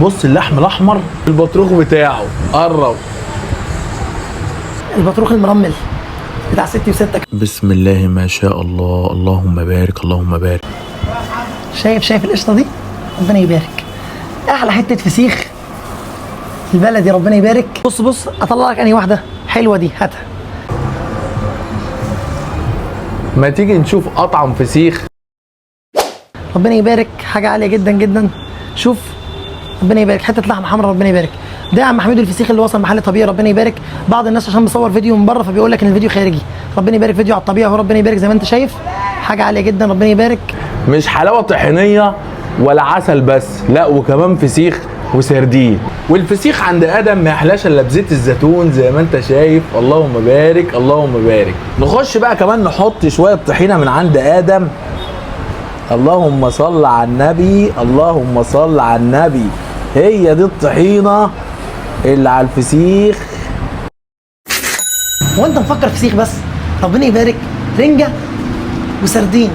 بص اللحم الاحمر، البطروخ بتاعه قرب، البطروخ المرمل بتاع ستي وستك. بسم الله ما شاء الله، اللهم بارك اللهم بارك. شايف القشطه دي؟ ربنا يبارك. احلى حته فسيخ البلدي، ربنا يبارك. بص اطلع لك انهي واحده حلوه دي، هاتها. ما تيجي نشوف اطعم فسيخ. ربنا يبارك، حاجه عاليه جدا جدا. شوف ربنا يبارك، حته لحمه حمراء ربنا يبارك. ده يا عم حميد الفسيخ اللي وصل محل طبيعي، ربنا يبارك. بعض الناس عشان بصور فيديو من بره فبيقول لك ان الفيديو خارجي، ربنا يبارك. فيديو على الطبيعه اهو، ربنا يبارك. زي ما انت شايف حاجه عاليه جدا، ربنا يبارك. مش حلاوه طحينيه ولا عسل بس، لا وكمان فسيخ وسردين. والفسيخ عند ادم ما يحلاش الا بزيت الزيتون زي ما انت شايف، اللهم بارك اللهم بارك. نخش بقى كمان نحط شويه طحينه من عند ادم. اللهم صل على النبي اللهم صل على النبي. هي دي الطحينه اللي على الفسيخ. هو انت مفكر فسيخ بس؟ ربنا يبارك، رنجه وسردين.